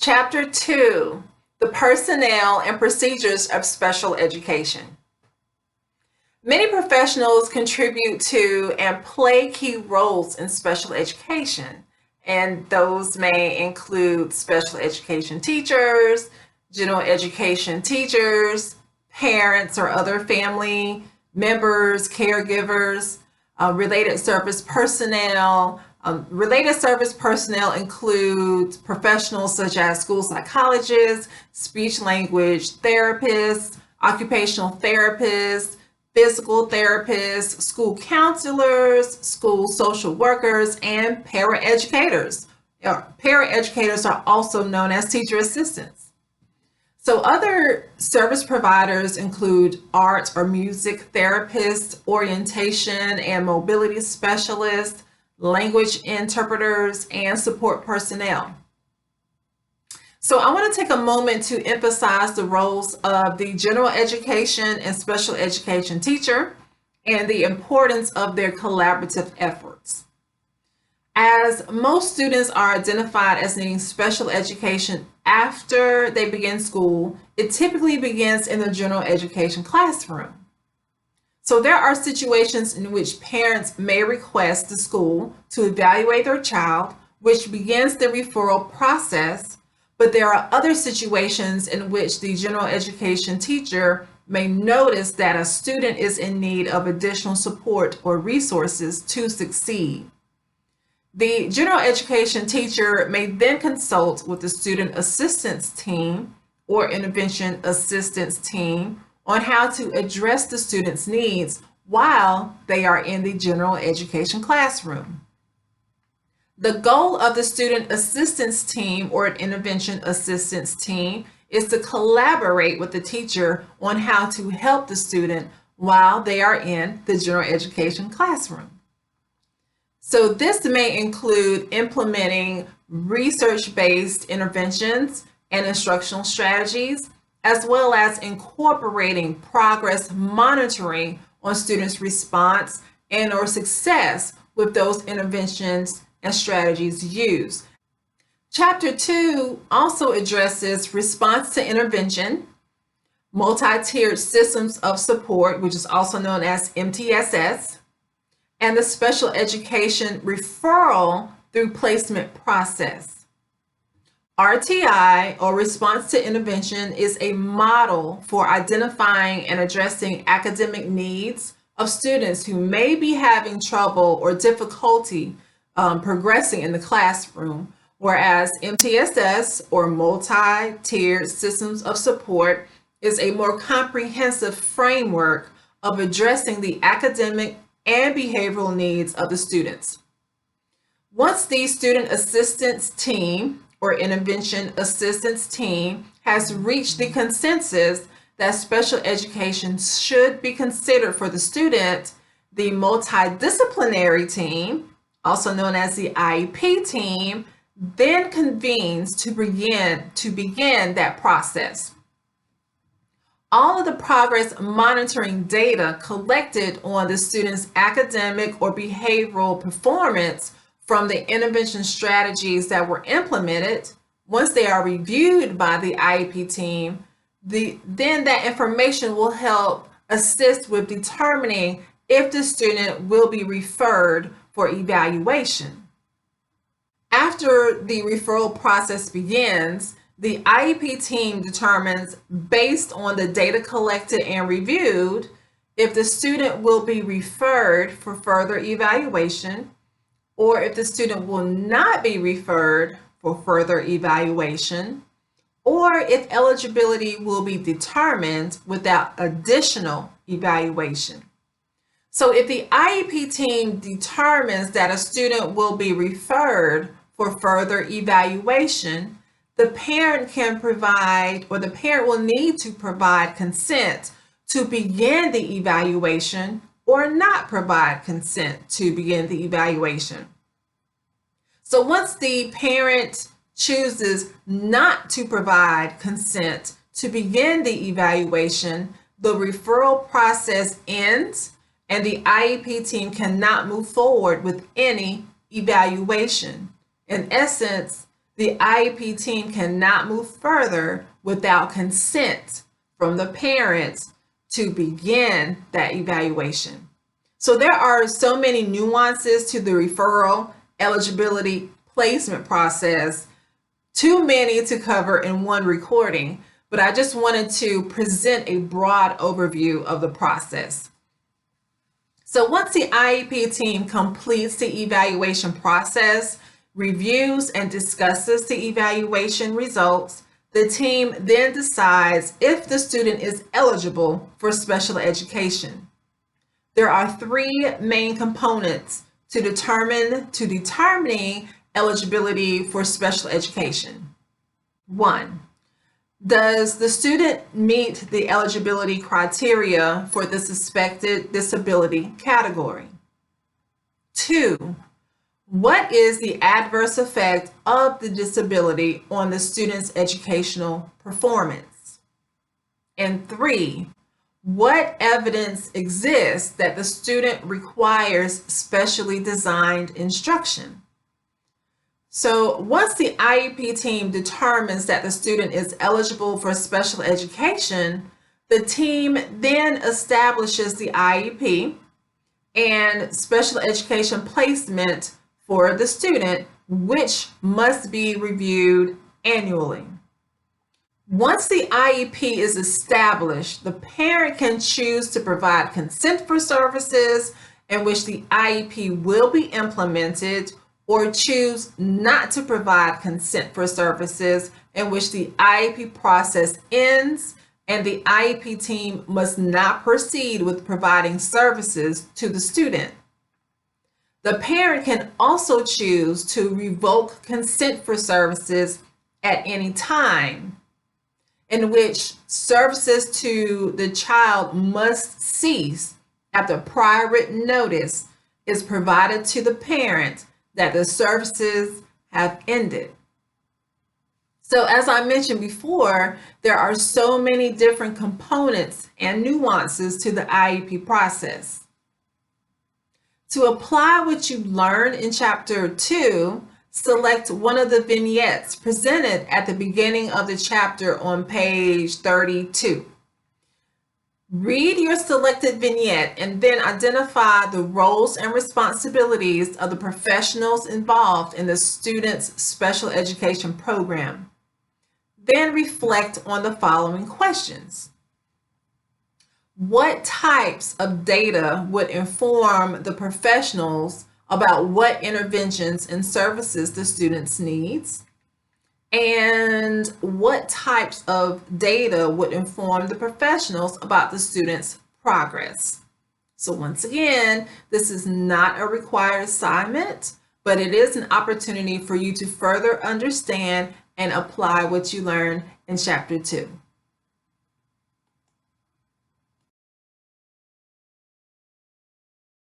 Chapter 2, the personnel and procedures of special education. Many professionals contribute to and play key roles in special education, and those may include special education teachers, general education teachers, parents or other family members, caregivers, related service personnel. Related service personnel include professionals such as school psychologists, speech language therapists, occupational therapists, physical therapists, school counselors, school social workers, and paraeducators. Paraeducators are also known as teacher assistants. So other service providers include art or music therapists, orientation and mobility specialists, language interpreters, and support personnel. So I want to take a moment to emphasize the roles of the general education and special education teacher and the importance of their collaborative efforts. As most students are identified as needing special education after they begin school, it typically begins in the general education classroom. So there are situations in which parents may request the school to evaluate their child, which begins the referral process, but there are other situations in which the general education teacher may notice that a student is in need of additional support or resources to succeed. The general education teacher may then consult with the student assistance team or intervention assistance team on how to address the student's needs while they are in the general education classroom. The goal of the student assistance team or intervention assistance team is to collaborate with the teacher on how to help the student while they are in the general education classroom. So this may include implementing research-based interventions and instructional strategies, as well as incorporating progress monitoring on students' response and or success with those interventions and strategies used. Chapter 2 also addresses response to intervention, multi-tiered systems of support, which is also known as MTSS, and the special education referral through placement process. RTI, or response to intervention, is a model for identifying and addressing academic needs of students who may be having trouble or difficulty progressing in the classroom, whereas MTSS, or multi-tiered systems of support, is a more comprehensive framework of addressing the academic and behavioral needs of the students. Once the student assistance team or intervention assistance team has reached the consensus that special education should be considered for the student, the multidisciplinary team, also known as the IEP team, then convenes to begin that process. All of the progress monitoring data collected on the student's academic or behavioral performance from the intervention strategies that were implemented, once they are reviewed by the IEP team, then that information will help assist with determining if the student will be referred for evaluation. After the referral process begins, the IEP team determines, based on the data collected and reviewed, if the student will be referred for further evaluation, or if the student will not be referred for further evaluation, or if eligibility will be determined without additional evaluation. So if the IEP team determines that a student will be referred for further evaluation, the parent can provide, or the parent will need to provide consent to begin the evaluation or not provide consent to begin the evaluation. So once the parent chooses not to provide consent to begin the evaluation, the referral process ends and the IEP team cannot move forward with any evaluation. In essence, the IEP team cannot move further without consent from the parents to begin that evaluation. So there are so many nuances to the referral, eligibility, placement process, too many to cover in one recording, but I just wanted to present a broad overview of the process. So once the IEP team completes the evaluation process, reviews and discusses the evaluation results, the team then decides if the student is eligible for special education. There are three main components to determining eligibility for special education. 1, does the student meet the eligibility criteria for the suspected disability category? 2, what is the adverse effect of the disability on the student's educational performance? And 3, what evidence exists that the student requires specially designed instruction? So once the IEP team determines that the student is eligible for special education, the team then establishes the IEP and special education placement for the student, which must be reviewed annually. Once the IEP is established, the parent can choose to provide consent for services in which the IEP will be implemented, or choose not to provide consent for services in which the IEP process ends and the IEP team must not proceed with providing services to the student. The parent can also choose to revoke consent for services at any time, in which services to the child must cease after prior written notice is provided to the parent that the services have ended. So as I mentioned before, there are so many different components and nuances to the IEP process. To apply what you learned in Chapter 2, select one of the vignettes presented at the beginning of the chapter on page 32. Read your selected vignette and then identify the roles and responsibilities of the professionals involved in the student's special education program. Then reflect on the following questions. What types of data would inform the professionals about what interventions and services the students needs? And what types of data would inform the professionals about the student's progress? So once again, this is not a required assignment, but it is an opportunity for you to further understand and apply what you learned in Chapter 2.